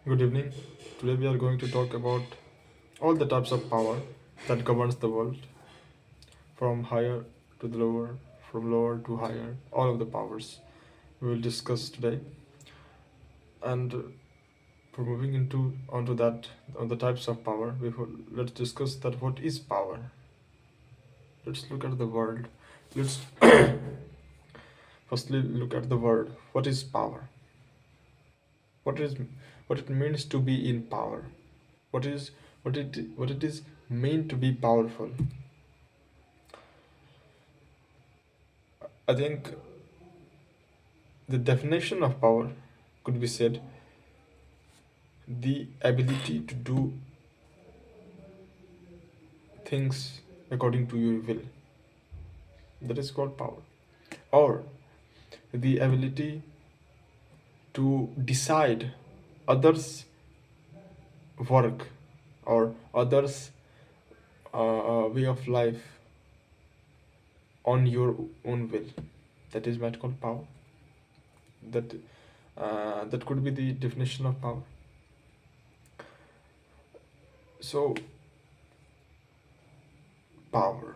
Good evening. Today we are going to talk about all the types of power that governs the world, from higher to the lower, from lower to higher, all of the powers we will discuss today. And for moving into onto that on the types of power, let's discuss that what is power. Let's look at the world. Let's firstly look at the word. What is power? What is what it means to be in power? What is what it is mean to be powerful? I think the definition of power could be said the ability to do things according to your will. That is called power. Or the ability to decide others' work or others' way of life on your own will. That is what called power. That that could be the definition of power. So power,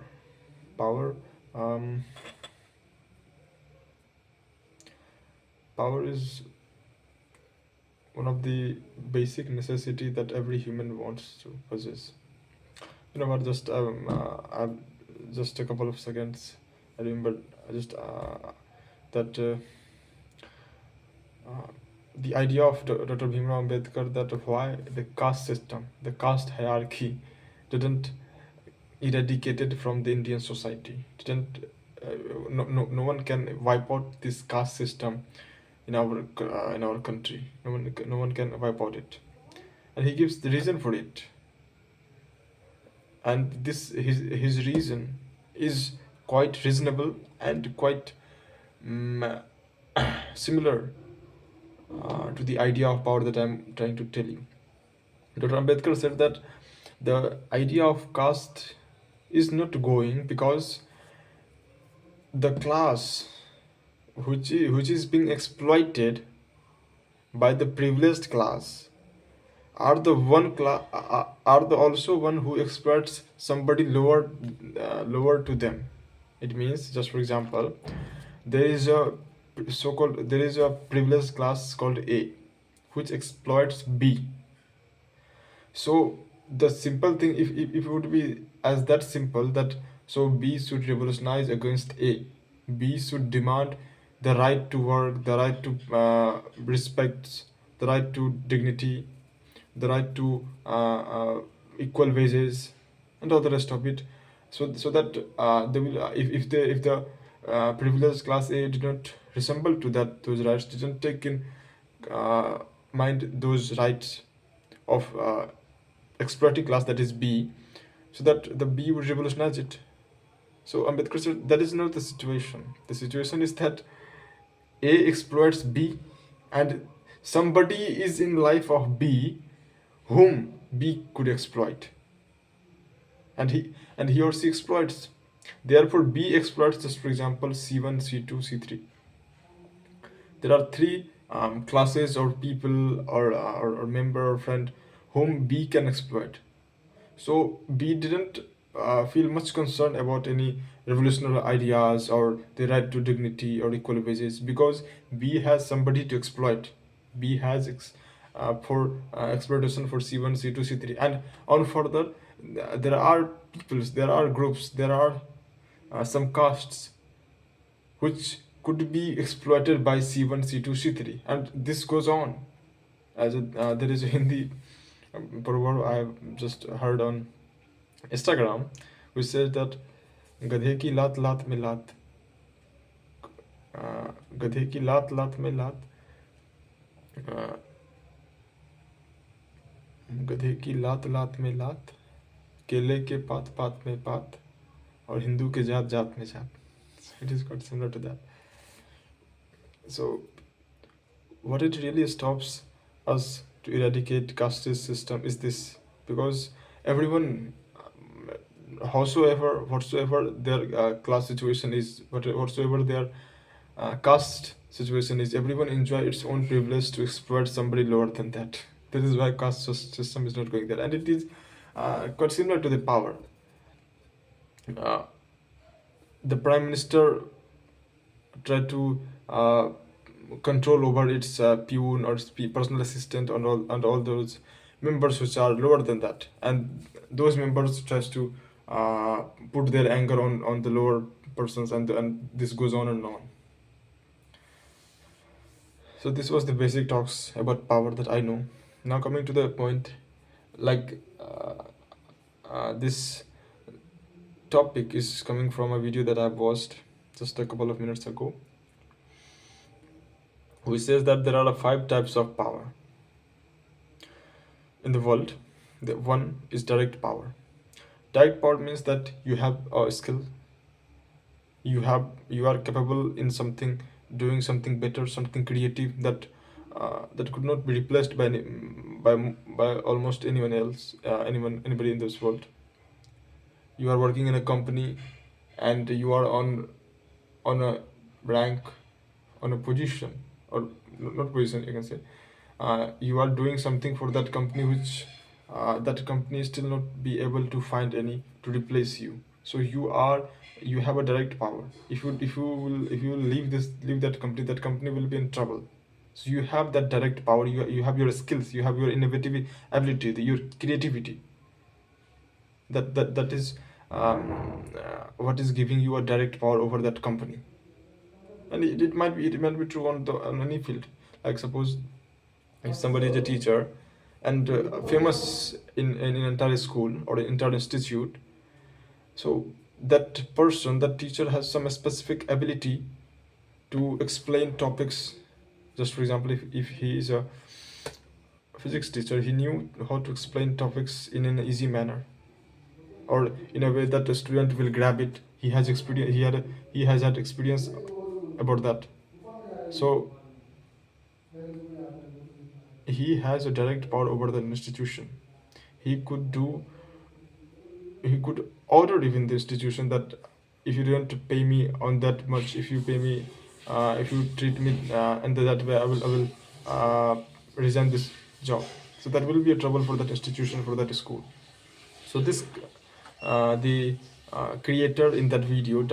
power, um, power is one of the basic necessity that every human wants to possess. You know what? Just a couple of seconds. I remember just that the idea of Dr. Bhimrao Ambedkar that why the caste system, the caste hierarchy, didn't eradicated from the Indian society. Didn't no one can wipe out this caste system in our country. No one can wipe out it, and he gives the reason for it. And this his reason is quite reasonable and quite mm, similar to the idea of power that I'm trying to tell you. Dr. Ambedkar said that the idea of caste is not going because the class which is being exploited by the privileged class are the are the also one who exploits somebody lower to them. It means, just for example, there is a there is a privileged class called A which exploits B. So the simple thing, if it would be as that simple, that so B should revolutionize against A, B should demand the right to work, the right to respect, the right to dignity, the right to equal wages, and all the rest of it. So that they will if the privileged class A did not resemble to that those rights, didn't take in uh, mind those rights of exploiting class, that is B, so that the B would revolutionize it. So Ambedkar said that is not the situation. The situation is that A exploits B, and somebody is in life of B whom B could exploit, and he or she exploits. Therefore, B exploits, just for example, C1, C2, C3. There are three classes or people or member or friend whom B can exploit. So B didn't feel much concerned about any revolutionary ideas or the right to dignity or equal wages, because B has somebody to exploit. B has for exploitation for C1, C2, C3, and on further, there are peoples, there are groups, there are some castes which could be exploited by C1, C2, C3, and this goes on. There is a Hindi proverb I have just heard on Instagram, which says that गधे की लात लात में लात गधे की लात लात में लात गधे की लात लात में लात केले के पात पात में पात और हिंदू के जात जात में जात. So it is quite similar to that. So what it really stops us to eradicate caste system is this, because everyone, whatsoever their class situation is, whatsoever their caste situation is, everyone enjoy its own privilege to exploit somebody lower than that. That is why caste system is not going there, and it is quite similar to the power. Uh, the prime minister try to control over its peon or its personal assistant and all those members which are lower than that, and those members tries to uh, put their anger on the lower persons, and this goes on and on. So this was the basic talks about power that I know. Now coming to the point, like this topic is coming from a video that I've watched just a couple of minutes ago, which says that there are five types of power in the world. The one is direct power. Direct power means that you have a skill, you are capable in something, doing something better, something creative that could not be replaced by by by almost anyone else, anybody in this world. You are working in a company, and you are on a rank, on a position, or not position, you can say. You are doing something for that company which that company still not be able to find any to replace you. So you have a direct power. If you will leave that company, that company will be in trouble. So you have that direct power. You have your skills, you have your innovative ability, your creativity. That is what is giving you a direct power over that company. And it might be true on any field. Like suppose if somebody is a teacher and famous in an entire school or an entire institute, so that person, that teacher has some specific ability to explain topics. Just for example, if he is a physics teacher, he knew how to explain topics in an easy manner, or in a way that a student will grab it. He has experience, he has had experience about that. So he has a direct power over the institution. He could do, he could order even the institution that if you don't pay me on that much, if you pay me, if you treat me in that way, I will resign this job. So that will be a trouble for that institution, for that school. So this the creator in that video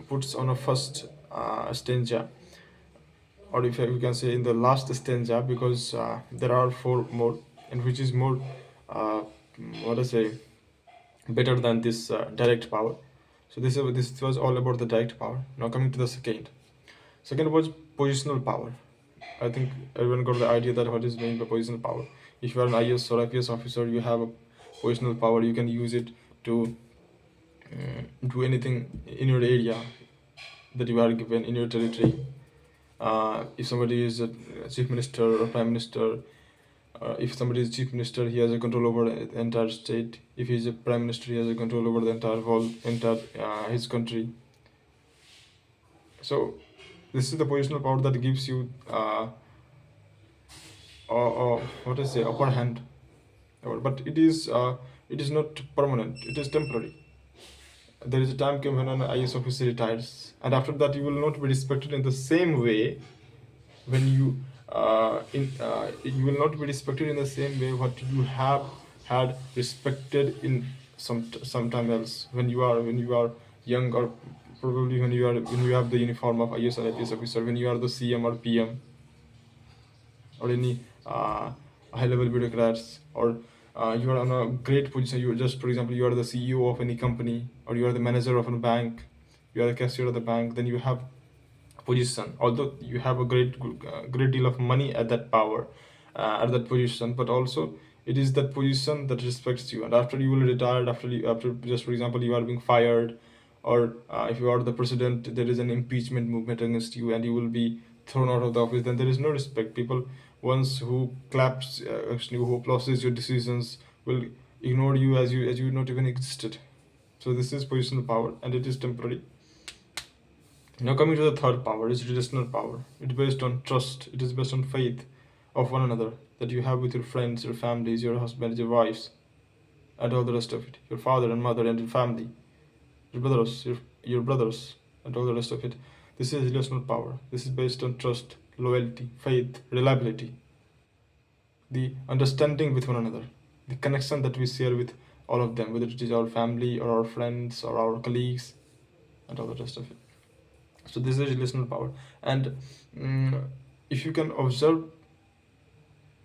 puts on a first stanza, or if you can say in the last stanza, because there are four more, and which is more uh, what I say, better than this direct power. So this was all about the direct power. Now coming to the second was positional power. I think everyone got the idea that what is meant by positional power. If you are an IS or IPS officer, you have a positional power. You can use it to do anything in your area that you are given in your territory. If somebody is a chief minister or prime minister, if somebody is chief minister, he has a control over the entire state. If he is a prime minister, he has a control over the entire his country. So this is the positional power that gives you what I say, upper hand. But it is not permanent. It is temporary. There is a time came when an IS officer retires, and after that you will not be respected in the same way. When you will not be respected in the same way what you have had respected in sometime else, when you are young, or probably when you have the uniform of IS or IPS officer, when you are the CM or PM, or any high level bureaucrats, or you are on a great position. You just, for example, you are the CEO of any company, or you are the manager of a bank, you are the cashier of the bank, then you have position. Although you have a great deal of money at that power, at that position, but also it is that position that respects you. And after you will retire, after just for example you are being fired, or if you are the president, there is an impeachment movement against you, and you will be thrown out of the office, then there is no respect. People once who claps, actually who applauses your decisions, will ignore you as you not even existed. So this is positional power, and it is temporary. Now coming to the third power is relational power. It's based on trust. It is based on faith of one another that you have with your friends, your families, your husbands, your wives, and all the rest of it. Your father and mother and your family, your brothers, and all the rest of it. This is relational power. This is based on trust, loyalty, faith, reliability. the understanding with one another, the connection that we share with all of them, whether it is our family or our friends or our colleagues and all the rest of it. So this is relational power. And mm, if you can observe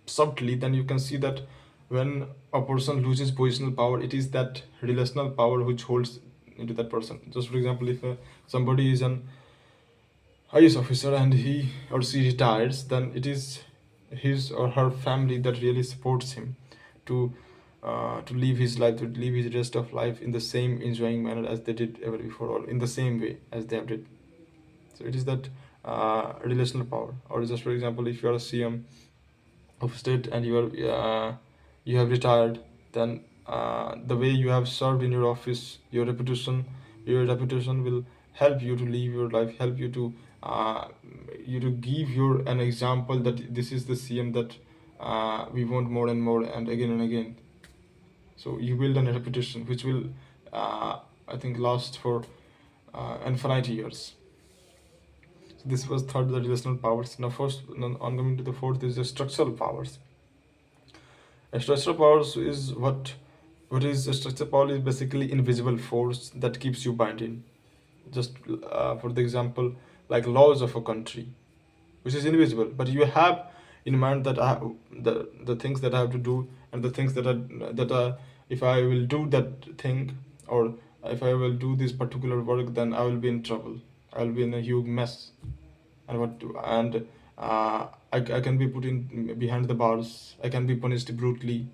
subtly, then you can see that when a person loses positional power, it is that relational power which holds into that person. Just for example, if somebody is an IS officer and he or she retires, then it is his or her family that really supports him to to live his life, to live his rest of life in the same enjoying manner as they did ever before, or in the same way as they have did. So it is that relational power. Or just for example, if you are a CM of state and you have retired, then the way you have served in your office, your reputation will help you to live your life, help uh, you to give your an example that this is the CM that we want more and more and again. So you build a reputation which will, I think, last for infinite years. So this was third, the relational powers. Now, first, on coming to the fourth is the structural powers. A structural powers is what is a structural power is basically invisible force that keeps you bound in. Just for the example, like laws of a country, which is invisible, but you have in mind that the things that I have to do and the things that are if I will do that thing, or if I will do this particular work, then I will be in trouble. I will be in a huge mess, and I can be put in behind the bars. I can be punished brutally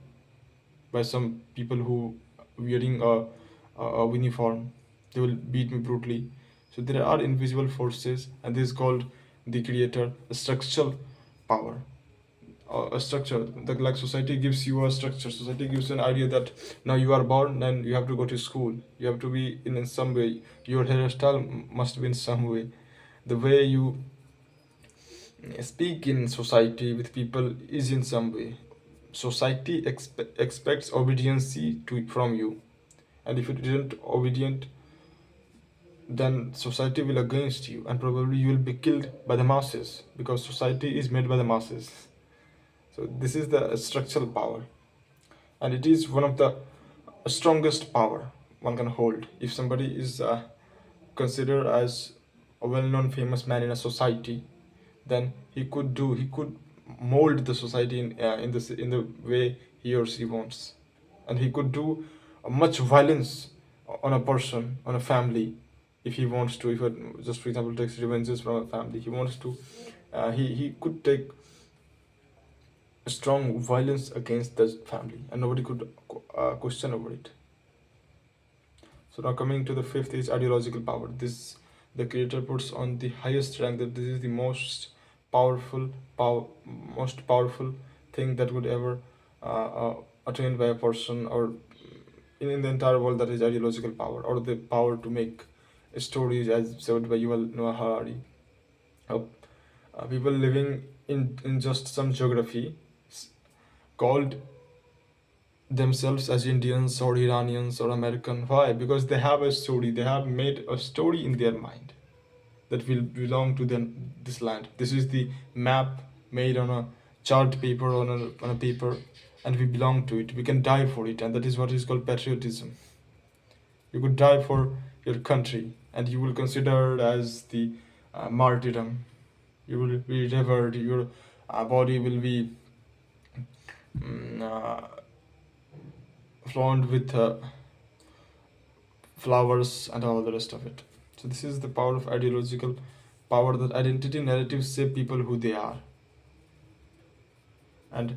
by some people who wearing a uniform. They will beat me brutally. So there are invisible forces, and this is called the creator, the structural power. A structure, like society gives you a structure. Society gives an idea that now you are born and you have to go to school. You have to be in some way. Your hairstyle must be in some way. The way you speak in society with people is in some way. Society expects obedience from you, and if you didn't obedient, then society will against you, and probably you will be killed by the masses, because society is made by the masses. So this is the structural power, and it is one of the strongest power one can hold. If somebody is considered as a well-known famous man in a society, then he could mold the society in the way he or she wants, and he could do much violence on a person, on a family, if he wants to. If it, just for example, takes revenges from a family, he wants to, he could take strong violence against the family, and nobody could question over it. So now coming to the fifth is ideological power. This the creator puts on the highest rank that this is the powerful, most powerful thing that would ever attained by a person, or in the entire world, that is ideological power, or the power to make stories as said by Yuval Noah Harari. Uh, People living in just some geography called themselves as Indians or Iranians or American. Why? Because they have a story. They have made a story in their mind that will belong to them, this land. This is the map made on a chart paper, on a paper, and we belong to it. We can die for it, and that is what is called patriotism. You could die for your country, and you will consider it as the martyrdom. You will be revered. Your body will be mm, uh, flown with flowers and all the rest of it. So this is the power of ideological power, that identity narratives shape people who they are. And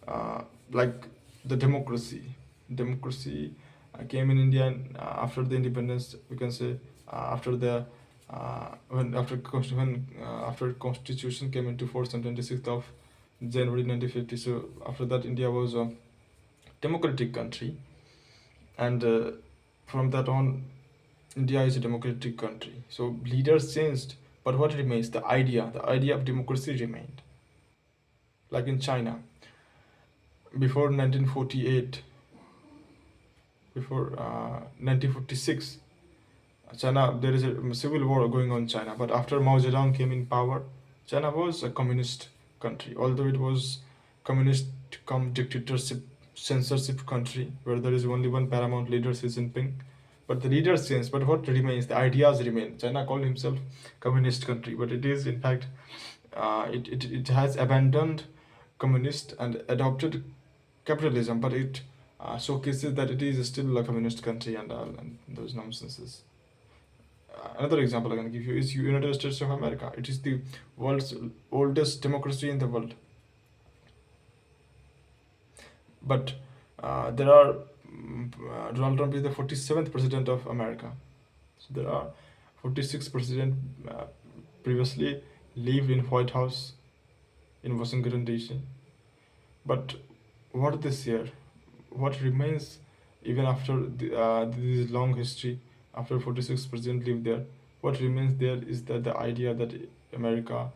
uh, like the democracy came in India after the independence, we can say, after the after constitution came into force on 26th of January 1950. So after that, India was a democratic country, and from that on, India is a democratic country. So leaders changed, but what remains? The idea of democracy remained. Like in China, before 1948, before 1946, China, there is a civil war going on in China. But after Mao Zedong came in power, China was a communist country. Although it was communist come dictatorship, censorship country where there is only one paramount leader, Xi Jinping. But the leaders change, but what remains? The ideas remain. China called himself communist country, but it is in fact it has abandoned communist and adopted capitalism, but it showcases that it is still a communist country and those nonsenses. Another example I can give you is United States of America. It is the world's oldest democracy in the world, but there are Donald Trump is the 47th president of America. So there are 46 president previously lived in White House in Washington DC. But what this year, what remains even after this long history, after 46 president lived there, what remains there is that the idea that America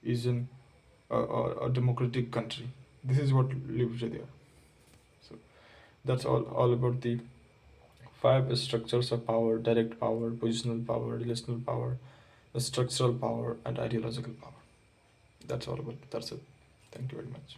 is a democratic country. This is what lived there. So that's all about the five structures of power: direct power, positional power, relational power, the structural power, and ideological power. That's all about. That's it. Thank you very much.